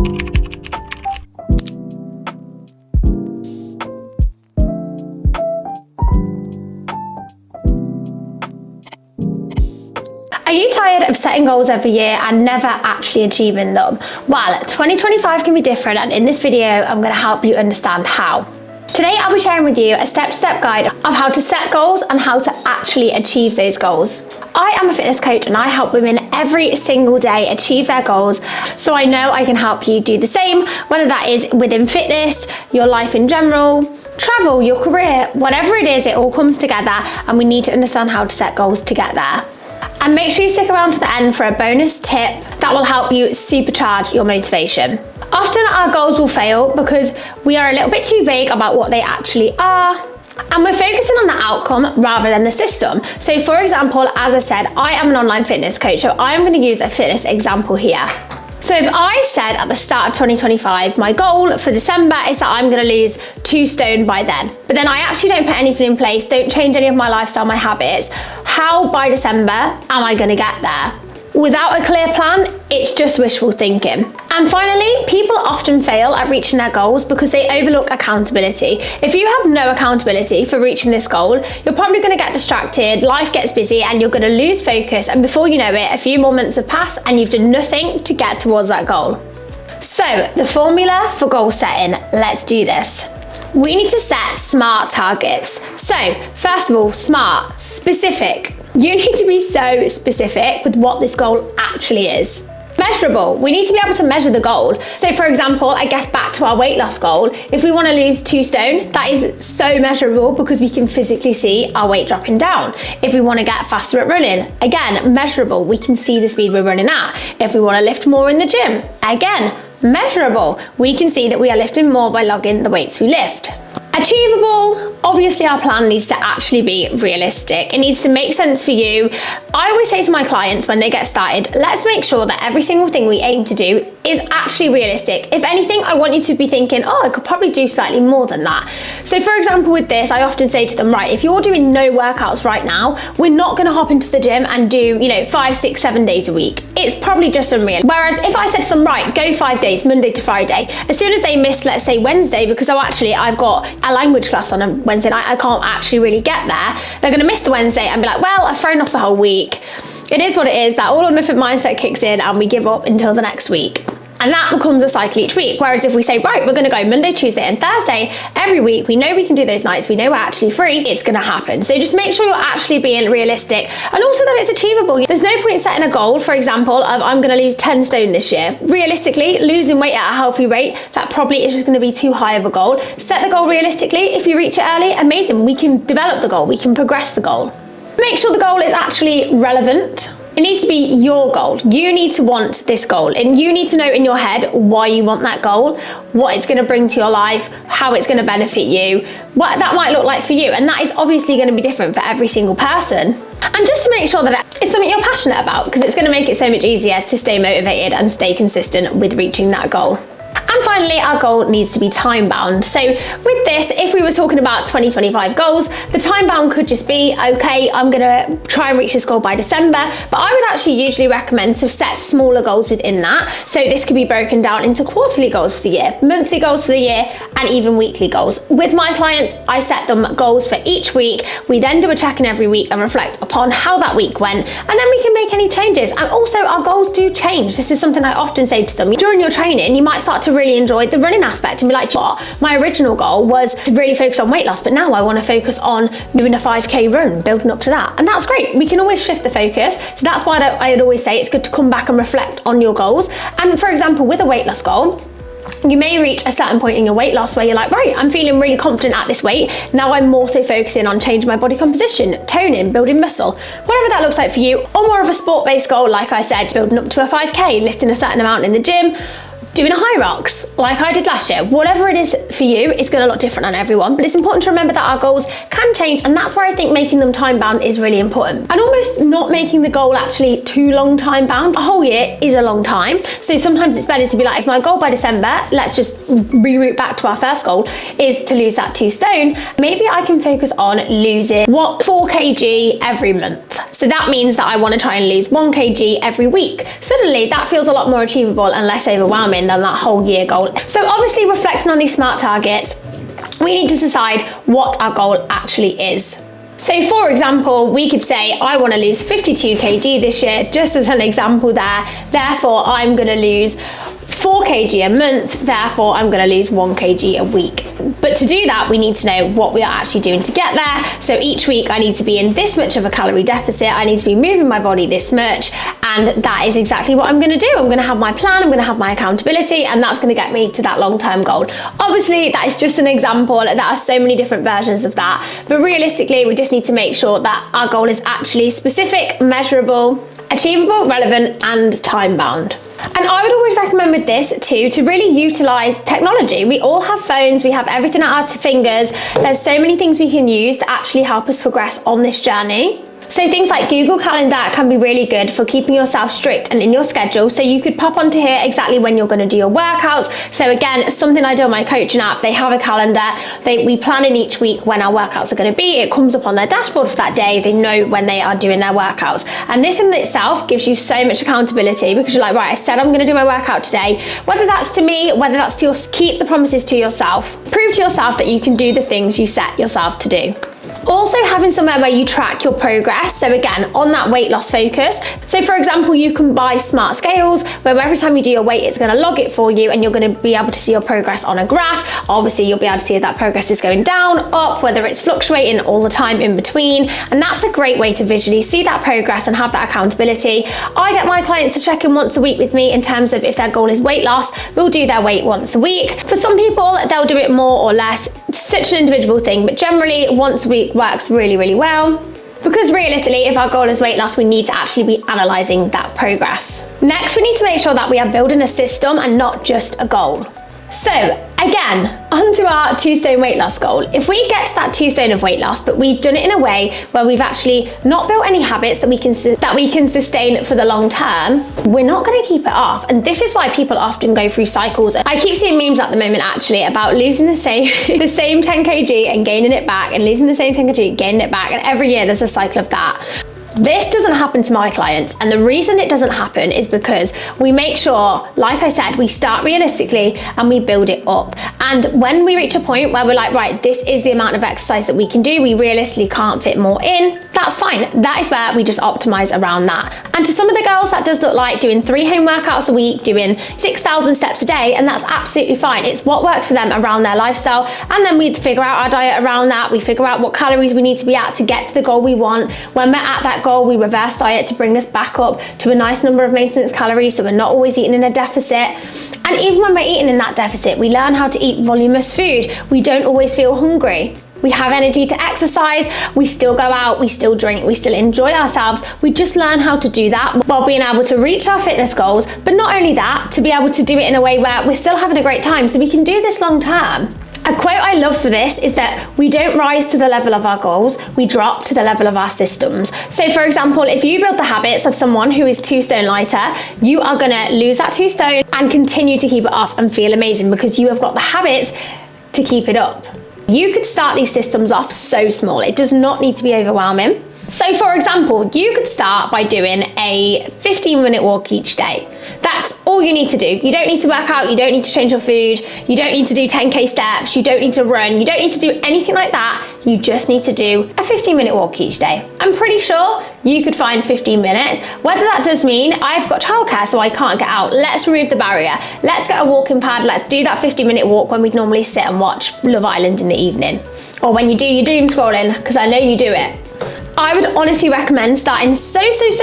Are you tired of setting goals every year and never actually achieving them? Well, 2025 can be different, and in this video, I'm going to help you understand how. Today, I'll be sharing with you a step-to-step guide of how to set goals and how to actually achieve those goals. I am a fitness coach and I help women every single day achieve their goals, so I know I can help you do the same, whether that is within fitness, your life in general, travel, your career, whatever it is, it all comes together and we need to understand how to set goals to get there. And make sure you stick around to the end for a bonus tip that will help you supercharge your motivation. Often our goals will fail because we are a little bit too vague about what they actually are, and we're focusing on the outcome rather than the system. So for example, as I said, I am an online fitness coach, so I am going to use a fitness example here. So if I said at the start of 2025, my goal for December is that I'm going to lose 2 stone by then, but then I actually don't put anything in place, don't change any of my lifestyle, my habits, how by December am I going to get there? Without a clear plan, it's just wishful thinking. And finally, people often fail at reaching their goals because they overlook accountability. If you have no accountability for reaching this goal, you're probably going to get distracted, life gets busy, and you're going to lose focus. And before you know it, a few more months have passed and you've done nothing to get towards that goal. So, the formula for goal setting, let's do this. We need to set SMART targets. So, first of all, SMART, specific. You need to be so specific with what this goal actually is. Measurable. We need to be able to measure the goal. So for example, I guess back to our weight loss goal, if we want to lose 2 stone, that is so measurable because we can physically see our weight dropping down. If we want to get faster at running, again, measurable. We can see the speed we're running at. If we want to lift more in the gym, again, measurable. We can see that we are lifting more by logging the weights we lift. Achievable, obviously our plan needs to actually be realistic. It needs to make sense for you. I always say to my clients when they get started, let's make sure that every single thing we aim to do is actually realistic. If anything, I want you to be thinking, oh, I could probably do slightly more than that. So for example, with this, I often say to them, right, if you're doing no workouts right now, we're not gonna hop into the gym and do, 5, 6, 7 days a week. It's probably just unreal. Whereas if I said to them, right, go 5 days, Monday to Friday, as soon as they miss, let's say Wednesday, because I've got a language class on a Wednesday night, I can't actually really get there, they're gonna miss the Wednesday and be like, well, I've thrown off the whole week. It is what it is, that all or nothing mindset kicks in and we give up until the next week. And that becomes a cycle each week. Whereas if we say, right, we're gonna go Monday, Tuesday and Thursday every week, we know we can do those nights, we know we're actually free, it's gonna happen. So just make sure you're actually being realistic and also that it's achievable. There's no point setting a goal, for example, of I'm gonna lose 10 stone this year. Realistically, losing weight at a healthy rate, that probably is just gonna be too high of a goal. Set the goal realistically. If you reach it early, amazing. We can develop the goal, we can progress the goal. Make sure the goal is actually relevant. It needs to be your goal. You need to want this goal and you need to know in your head why you want that goal, what it's going to bring to your life, how it's going to benefit you, what that might look like for you. And that is obviously going to be different for every single person. And just to make sure that it's something you're passionate about, because it's going to make it so much easier to stay motivated and stay consistent with reaching that goal. And finally, our goal needs to be time bound. So with this, if we were talking about 2025 goals, the time bound could just be, okay, I'm gonna try and reach this goal by December, but I would actually usually recommend to set smaller goals within that. So this could be broken down into quarterly goals for the year, monthly goals for the year, and even weekly goals. With my clients, I set them goals for each week. We then do a check-in every week and reflect upon how that week went, and then we can make any changes. And also our goals do change. This is something I often say to them. During your training, you might start to really enjoy the running aspect and be like, what? My original goal was to really focus on weight loss, but now I want to focus on doing a 5K run, building up to that. And that's great. We can always shift the focus. So that's why I would always say it's good to come back and reflect on your goals. And for example, with a weight loss goal, you may reach a certain point in your weight loss where you're like, right, I'm feeling really confident at this weight. Now I'm more so focusing on changing my body composition, toning, building muscle, whatever that looks like for you. Or more of a sport-based goal, like I said, building up to a 5K, lifting a certain amount in the gym, doing a high rocks like I did last year. Whatever it is for you, it's going to look different on everyone, but it's important to remember that our goals can change, and that's where I think making them time bound is really important. And almost not making the goal actually too long time bound. A whole year is a long time, so sometimes it's better to be like, if my goal by December, let's just reroute back to our first goal, is to lose that 2 stone, maybe I can focus on losing 4 kg every month. So So that means that I want to try and lose 1 kg every week. Suddenly that feels a lot more achievable and less overwhelming than that whole year goal. So obviously, reflecting on these SMART targets, we need to decide what our goal actually is. So for example, we could say, I want to lose 52 kg this year, just as an example there. Therefore, I'm going to lose 4 kg a month, therefore I'm going to lose 1 kg a week. But to do that, we need to know what we are actually doing to get there. So each week I need to be in this much of a calorie deficit, I need to be moving my body this much, and that is exactly what I'm going to do. I'm going to have my plan, I'm going to have my accountability, and that's going to get me to that long-term goal. Obviously, that is just an example. There are so many different versions of that, but realistically, we just need to make sure that our goal is actually specific, measurable, achievable, relevant, and time-bound. And I would always recommend with this too, to really utilize technology. We all have phones, we have everything at our fingers. There's so many things we can use to actually help us progress on this journey. So things like Google Calendar can be really good for keeping yourself strict and in your schedule. So you could pop onto here exactly when you're going to do your workouts. So again, something I do on my coaching app, they have a calendar. We plan in each week when our workouts are going to be. It comes up on their dashboard for that day. They know when they are doing their workouts. And this in itself gives you so much accountability, because you're like, right, I said I'm going to do my workout today. Whether that's to me, whether that's to keep the promises to yourself. Prove to yourself that you can do the things you set yourself to do. Also, having somewhere where you track your progress. So again, on that weight loss focus. So for example, you can buy smart scales where every time you do your weight, it's going to log it for you, and you're going to be able to see your progress on a graph. Obviously, you'll be able to see if that progress is going down, up, whether it's fluctuating all the time in between. And that's a great way to visually see that progress and have that accountability. I get my clients to check in once a week with me in terms of if their goal is weight loss. We'll do their weight once a week. For some people, they'll do it more or less. It's such an individual thing, but generally once a week works really, really well. Because realistically, if our goal is weight loss, we need to actually be analysing that progress. Next, we need to make sure that we are building a system and not just a goal. So again, onto our 2 stone weight loss goal. If we get to that 2 stone of weight loss, but we've done it in a way where we've actually not built any habits that we can sustain for the long term, we're not going to keep it off. And this is why people often go through cycles. I keep seeing memes at the moment actually about losing the same 10 kg and gaining it back, and losing the same 10 kg, gaining it back, and every year there's a cycle of that. This doesn't happen to my clients, and the reason it doesn't happen is because we make sure, like I said, we start realistically and we build it up. And when we reach a point where we're like, right, this is the amount of exercise that we can do, we realistically can't fit more in, that's fine. That is where we just optimize around that. And to some of the girls, that does look like doing 3 home workouts a week, doing 6,000 steps a day, and that's absolutely fine. It's what works for them around their lifestyle. And then we figure out our diet around that. We figure out what calories we need to be at to get to the goal we want. When we're at that goal, we reverse diet to bring us back up to a nice number of maintenance calories, so we're not always eating in a deficit. And even when we're eating in that deficit, we learn how to eat voluminous food. We don't always feel hungry. We have energy to exercise, we still go out, we still drink, we still enjoy ourselves. We just learn how to do that while being able to reach our fitness goals. But not only that, to be able to do it in a way where we're still having a great time, so we can do this long term. A quote I love for this is that we don't rise to the level of our goals, we drop to the level of our systems. So for example, if you build the habits of someone who is 2 stone lighter, you are gonna lose that 2 stone and continue to keep it off and feel amazing, because you have got the habits to keep it up. You could start these systems off so small. It does not need to be overwhelming. So for example, you could start by doing a 15-minute walk each day. That's all you need to do. You don't need to work out, you don't need to change your food, you don't need to do 10K steps, you don't need to run, you don't need to do anything like that. You just need to do a 15-minute walk each day. I'm pretty sure you could find 15 minutes. Whether that does mean I've got childcare so I can't get out, let's remove the barrier. Let's get a walking pad, let's do that 15-minute walk when we'd normally sit and watch Love Island in the evening. Or when you do your doom scrolling, because I know you do it. I would honestly recommend starting so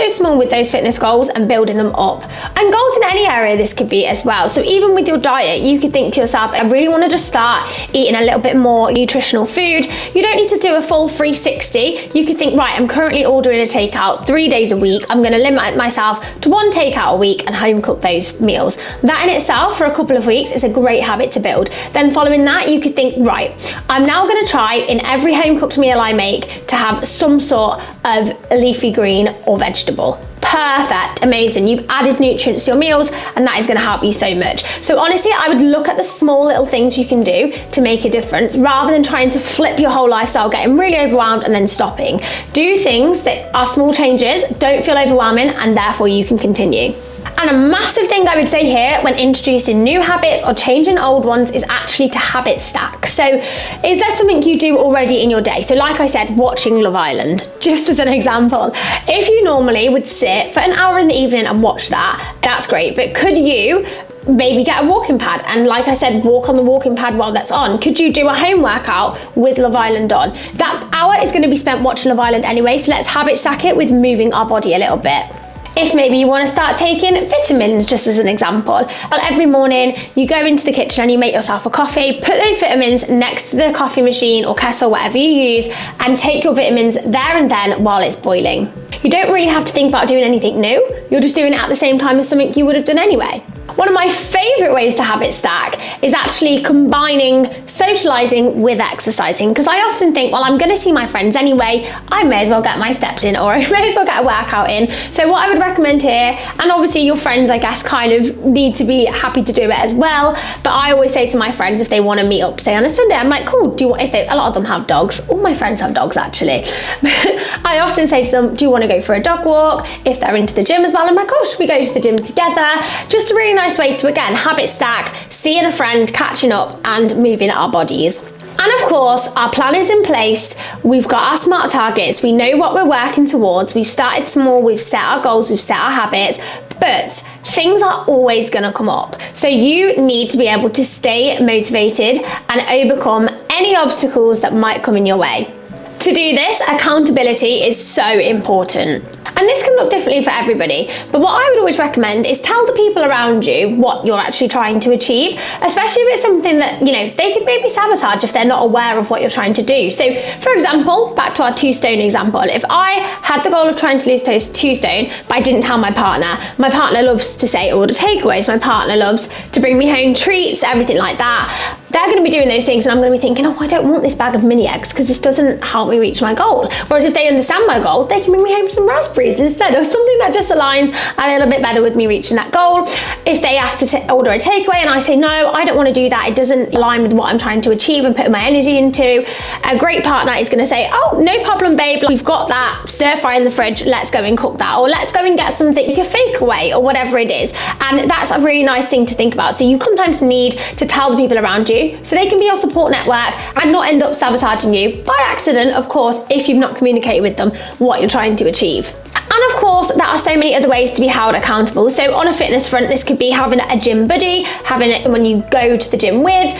small with those fitness goals and building them up. And goals in any area this could be as well. So even with your diet, you could think to yourself, I really want to just start eating a little bit more nutritional food. You don't need to do a full 360. You could think, right, I'm currently ordering a takeout 3 days a week. I'm going to limit myself to 1 takeout a week and home cook those meals. That in itself for a couple of weeks is a great habit to build. Then following that, you could think, right, I'm now going to try in every home cooked meal I make to have some sort of a leafy green or vegetable. Perfect, amazing. You've added nutrients to your meals, and that is going to help you so much. So honestly, I would look at the small little things you can do to make a difference rather than trying to flip your whole lifestyle, getting really overwhelmed and then stopping. Do things that are small changes, don't feel overwhelming, and therefore you can continue. And a massive thing I would say here when introducing new habits or changing old ones is actually to habit stack. So is there something you do already in your day? So like I said, watching Love Island, just as an example. If you normally would sit for an hour in the evening and watch that, that's great. But could you maybe get a walking pad and, like I said, walk on the walking pad while that's on? Could you do a home workout with Love Island on? That hour is going to be spent watching Love Island anyway, so let's habit stack it with moving our body a little bit. If maybe you want to start taking vitamins, just as an example, well, every morning you go into the kitchen and you make yourself a coffee, put those vitamins next to the coffee machine or kettle, whatever you use, and take your vitamins there and then while it's boiling. You don't really have to think about doing anything new. You're just doing it at the same time as something you would have done anyway. One of my favorite ways to habit stack is actually combining socializing with exercising, because I often think, well, I'm going to see my friends anyway, I may as well get my steps in, or I may as well get a workout in. So what I would recommend here, and obviously your friends, I guess, kind of need to be happy to do it as well, but I always say to my friends, if they want to meet up, say on a Sunday, I'm like, cool, do you want, a lot of them have dogs, all my friends have dogs actually. I often say to them, do you want to go for a dog walk? If they're into the gym as well, I'm like, oh, should we go to the gym together? Just a really nice way to, again, habit stack, seeing a friend, catching up and moving our bodies. And of course, our plan is in place. We've got our SMART targets. We know what we're working towards. We've started small, we've set our goals, we've set our habits, but things are always going to come up. So you need to be able to stay motivated and overcome any obstacles that might come in your way. To do this, accountability is so important. And this can look differently for everybody, but what I would always recommend is tell the people around you what you're actually trying to achieve, especially if it's something that, you know, they could maybe sabotage if they're not aware of what you're trying to do. So for example, back to our 2 stone example, if I had the goal of trying to lose those 2 stone, but I didn't tell my partner loves to say order takeaways, my partner loves to bring me home treats, everything like that, they're going to be doing those things and I'm going to be thinking, oh, I don't want this bag of mini eggs because this doesn't help me reach my goal. Whereas if they understand my goal, they can bring me home some raspberries instead, or something that just aligns a little bit better with me reaching that goal. If they ask to order a takeaway and I say, no, I don't want to do that, it doesn't align with what I'm trying to achieve and put my energy into, a great partner is going to say, oh, no problem, babe, we've got that stir fry in the fridge, let's go and cook that, or let's go and get something, like a fake away, or whatever it is. And that's a really nice thing to think about. So you sometimes need to tell the people around you so they can be your support network and not end up sabotaging you by accident, of course, if you've not communicated with them what you're trying to achieve. And of course, there are so many other ways to be held accountable. So on a fitness front, this could be having a gym buddy, having it when you go to the gym with,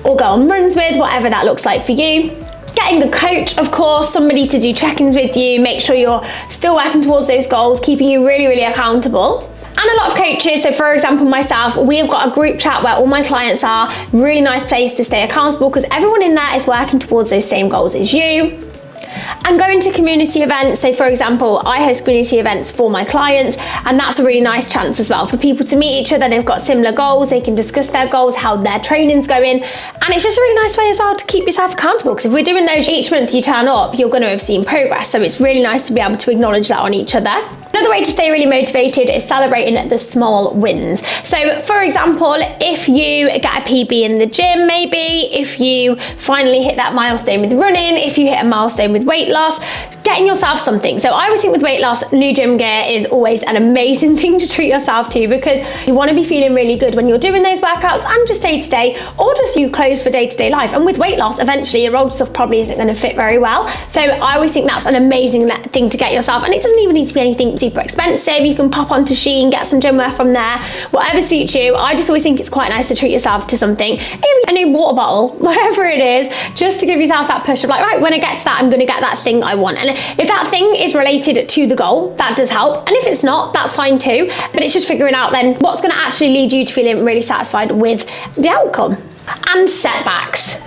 or go on runs with, whatever that looks like for you. Getting a coach, of course, somebody to do check-ins with you, make sure you're still working towards those goals, keeping you really, really accountable. And a lot of coaches, so for example myself, we have got a group chat where all my clients are, really nice place to stay accountable because everyone in there is working towards those same goals as you. And going to community events, so for example, I host community events for my clients, and that's a really nice chance as well for people to meet each other. They've got similar goals, they can discuss their goals, how their training's going, and it's just a really nice way as well to keep yourself accountable, because if we're doing those each month you turn up, you're going to have seen progress, so it's really nice to be able to acknowledge that on each other. Another way to stay really motivated is celebrating the small wins. So for example, if you get a PB in the gym, maybe, if you finally hit that milestone with running, if you hit a milestone with weight loss, getting yourself something. So I always think with weight loss, new gym gear is always an amazing thing to treat yourself to, because you want to be feeling really good when you're doing those workouts and just day to day, or just new clothes for day to day life. And with weight loss, eventually your old stuff probably isn't going to fit very well. So I always think that's an amazing thing to get yourself. And it doesn't even need to be anything super expensive. You can pop onto Shein, get some gym wear from there, whatever suits you. I just always think it's quite nice to treat yourself to something, maybe a new water bottle, whatever it is, just to give yourself that push of like, right, when I get to that, I'm going to get that thing I want. And if that thing is related to the goal, that does help. And if it's not, that's fine too. But it's just figuring out then what's going to actually lead you to feeling really satisfied with the outcome. And setbacks.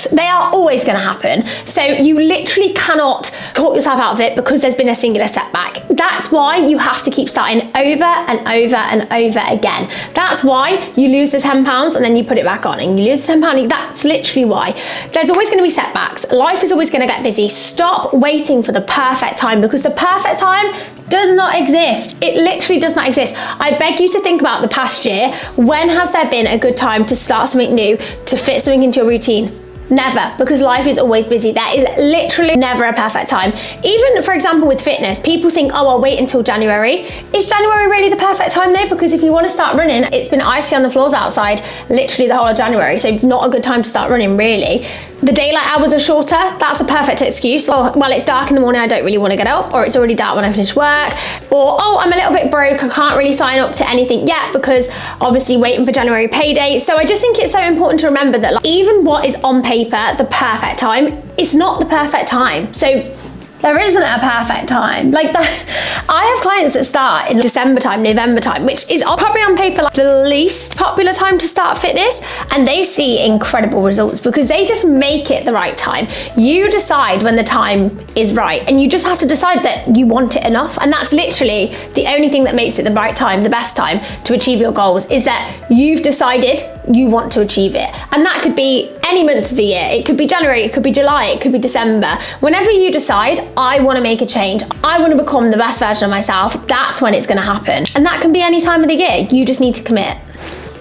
They are always going to happen. So you literally cannot talk yourself out of it because there's been a singular setback. That's why you have to keep starting over and over and over again. That's why you lose the 10 pounds and then you put it back on and you lose the 10 pounds. That's literally why. There's always going to be setbacks. Life is always going to get busy. Stop waiting for the perfect time, because the perfect time does not exist. It literally does not exist. I beg you to think about the past year. When has there been a good time to start something new, to fit something into your routine? Never, because life is always busy. There is literally never a perfect time. Even, for example, with fitness, people think, oh, I'll wait until January. Is January really the perfect time though? Because if you want to start running, it's been icy on the floors outside literally the whole of January, so not a good time to start running, really. The daylight hours are shorter. That's a perfect excuse. Or, well, it's dark in the morning, I don't really want to get up, or it's already dark when I finish work, or, oh, I'm a little bit broke, I can't really sign up to anything yet because obviously waiting for January payday. So I just think it's so important to remember that, like, even what is on paper the perfect time, it's not the perfect time. So there isn't a perfect time. Like that, I have clients that start in December time, November time, which is probably on paper like the least popular time to start fitness, and they see incredible results because they just make it the right time. You decide when the time is right, and you just have to decide that you want it enough, and that's literally the only thing that makes it the right time, the best time to achieve your goals, is that you've decided you want to achieve it. And that could be any month of the year. It could be January, it could be July, it could be December. Whenever you decide, I want to make a change, I want to become the best version of myself, that's when it's going to happen. And that can be any time of the year. You just need to commit.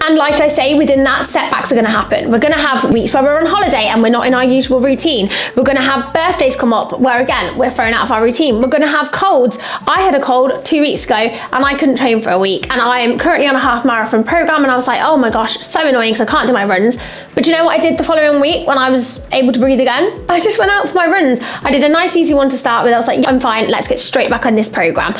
And like I say, within that, setbacks are going to happen. We're going to have weeks where we're on holiday and we're not in our usual routine. We're going to have birthdays come up where, again, we're thrown out of our routine. We're going to have colds. I had a cold 2 weeks ago and I couldn't train for a week. And I am currently on a half marathon program, and I was like, oh my gosh, so annoying because I can't do my runs. But you know what I did the following week when I was able to breathe again? I just went out for my runs. I did a nice easy one to start with. I was like, yeah, I'm fine, let's get straight back on this program.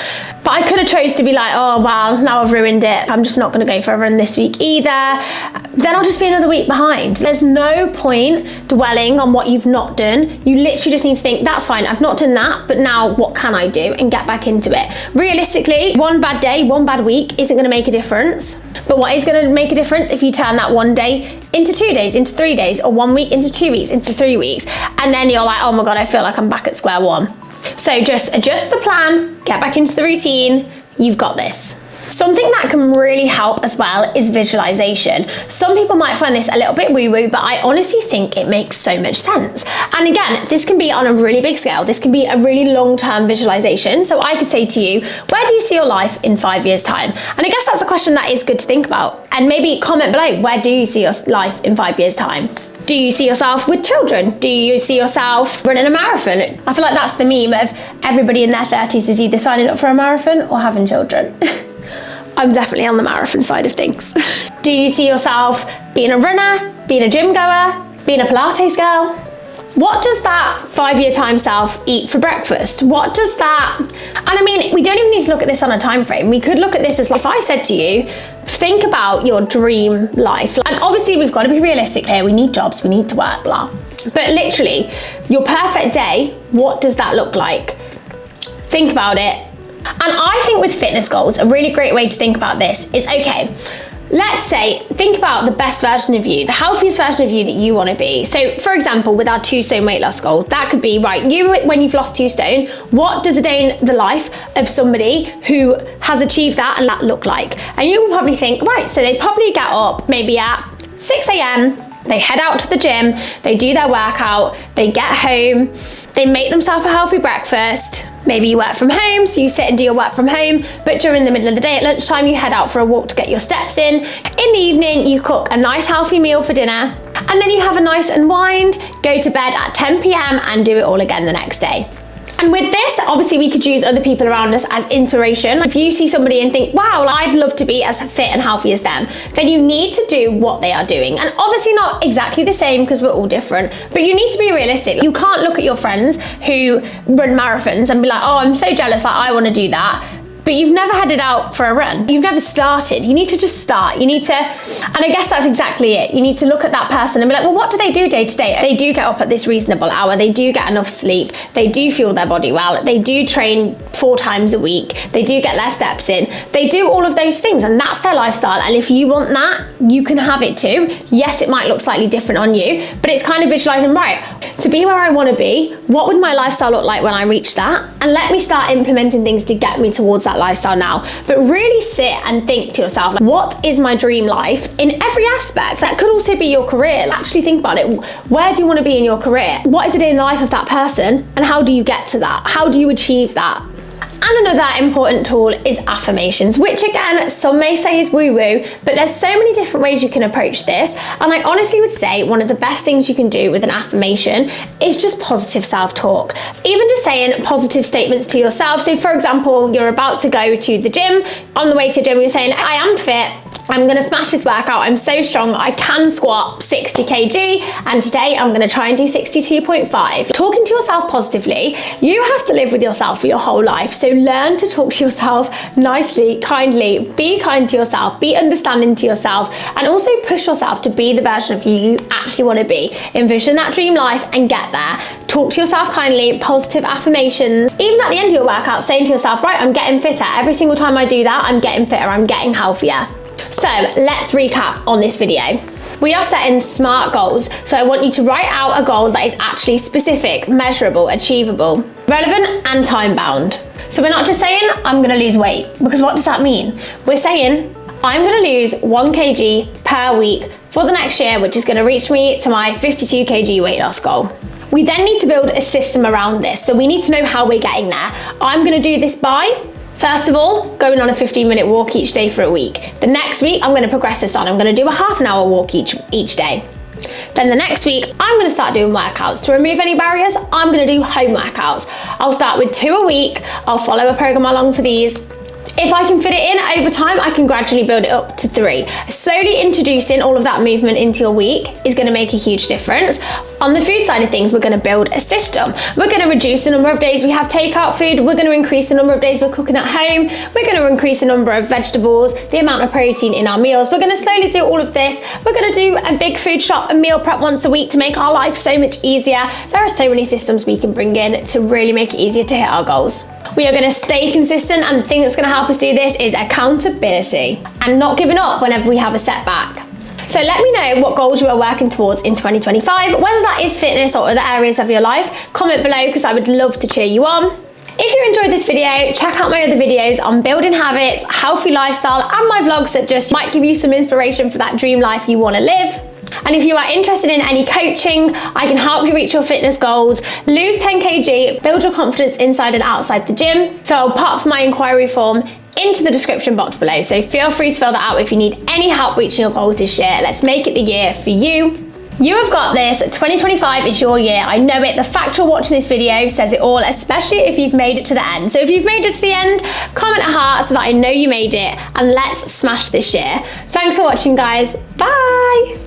But I could have chose to be like, oh, well, now I've ruined it, I'm just not going to go for a run this week either. Then I'll just be another week behind. There's no point dwelling on what you've not done. You literally just need to think, that's fine, I've not done that, but now what can I do, and get back into it. Realistically, one bad day, one bad week isn't going to make a difference. But what is going to make a difference if you turn that one day into 2 days, into 3 days, or 1 week into 2 weeks, into 3 weeks, and then you're like, oh my God, I feel like I'm back at square one. So just adjust the plan, get back into the routine, you've got this. Something that can really help as well is visualization. Some people might find this a little bit woo-woo, but I honestly think it makes so much sense. And again, this can be on a really big scale. This can be a really long-term visualization. So I could say to you, where do you see your life in 5 years' time? And I guess that's a question that is good to think about. And maybe comment below, where do you see your life in 5 years' time? Do you see yourself with children? Do you see yourself running a marathon? I feel like that's the meme of everybody in their 30s is either signing up for a marathon or having children. I'm definitely on the marathon side of things. Do you see yourself being a runner, being a gym goer, being a Pilates girl? What does that 5 year time self eat for breakfast? What does that, and I mean, we don't even need to look at this on a time frame. We could look at this as like, if I said to you, think about your dream life. And obviously we've got to be realistic here. We need jobs, we need to work, blah. But literally, your perfect day, what does that look like? Think about it. And I think with fitness goals, a really great way to think about this is, okay, let's say, think about the best version of you, the healthiest version of you that you want to be. So for example, with our 2 stone weight loss goal, that could be, right, you, when you've lost 2 stone, what does a day in the life of somebody who has achieved that and that look like? And you will probably think, right, so they probably get up maybe at 6 a.m, they head out to the gym, they do their workout, they get home, they make themselves a healthy breakfast. Maybe you work from home, so you sit and do your work from home, but during the middle of the day at lunchtime, you head out for a walk to get your steps in. In the evening, you cook a nice healthy meal for dinner, and then you have a nice unwind, go to bed at 10 p.m. and do it all again the next day. And with this, obviously we could use other people around us as inspiration. If you see somebody and think, wow, I'd love to be as fit and healthy as them, then you need to do what they are doing. And obviously not exactly the same because we're all different, but you need to be realistic. You can't look at your friends who run marathons and be like, oh, I'm so jealous, like, I want to do that. But you've never headed out for a run. You've never started. You need to just start. You need to, and I guess that's exactly it. You need to look at that person and be like, well, what do they do day to day? They do get up at this reasonable hour. They do get enough sleep. They do fuel their body well. They do train 4 times a week, they do get their steps in, they do all of those things, and that's their lifestyle. And if you want that, you can have it too. Yes, it might look slightly different on you, but it's kind of visualizing, right, to be where I want to be, what would my lifestyle look like when I reach that? And let me start implementing things to get me towards that lifestyle now. But really sit and think to yourself, like, what is my dream life in every aspect? That could also be your career. Actually think about it. Where do you want to be in your career? What is it in the life of that person? And how do you get to that? How do you achieve that? And another important tool is affirmations, which again, some may say is woo-woo, but there's so many different ways you can approach this. And I honestly would say one of the best things you can do with an affirmation is just positive self-talk. Even just saying positive statements to yourself. So for example, you're about to go to the gym. On the way to the gym, you're saying, I am fit. I'm gonna smash this workout. I'm so strong. I can squat 60 kg, and today I'm gonna try and do 62.5. Talking to yourself positively, you have to live with yourself for your whole life. So learn to talk to yourself nicely, kindly, be kind to yourself, be understanding to yourself, and also push yourself to be the version of you actually wanna be. Envision that dream life and get there. Talk to yourself kindly, positive affirmations. Even at the end of your workout, saying to yourself, right, I'm getting fitter. Every single time I do that, I'm getting fitter, I'm getting healthier. So let's recap on this video. We are setting SMART goals. So I want you to write out a goal that is actually specific, measurable, achievable, relevant, and time bound. So we're not just saying, I'm gonna lose weight, because what does that mean? We're saying, I'm gonna lose 1 kg per week for the next year, which is gonna reach me to my 52 kg weight loss goal. We then need to build a system around this. So we need to know how we're getting there. I'm gonna do this by, first of all, going on a 15-minute walk each day for a week. The next week, I'm going to progress this on. I'm going to do a half an hour walk each day. Then the next week, I'm going to start doing workouts. To remove any barriers, I'm going to do home workouts. I'll start with 2 a week. I'll follow a program along for these. If I can fit it in over time, I can gradually build it up to 3. Slowly introducing all of that movement into your week is going to make a huge difference. On the food side of things, we're going to build a system. We're going to reduce the number of days we have takeout food. We're going to increase the number of days we're cooking at home. We're going to increase the number of vegetables, the amount of protein in our meals. We're going to slowly do all of this. We're going to do a big food shop and meal prep once a week to make our life so much easier. There are so many systems we can bring in to really make it easier to hit our goals. We are going to stay consistent, and the thing that's going to help us do this is accountability and not giving up whenever we have a setback. So let me know what goals you are working towards in 2025, whether that is fitness or other areas of your life. Comment below because I would love to cheer you on. If you enjoyed this video, check out my other videos on building habits, healthy lifestyle, and my vlogs that just might give you some inspiration for that dream life you want to live. And if you are interested in any coaching, I can help you reach your fitness goals, lose 10 kg, build your confidence inside and outside the gym. So I'll pop my inquiry form into the description box below. So feel free to fill that out if you need any help reaching your goals this year. Let's make it the year for you. You have got this. 2025 is your year. I know it. The fact you're watching this video says it all, especially if you've made it to the end. So if you've made it to the end, comment a heart so that I know you made it, and let's smash this year. Thanks for watching, guys. Bye.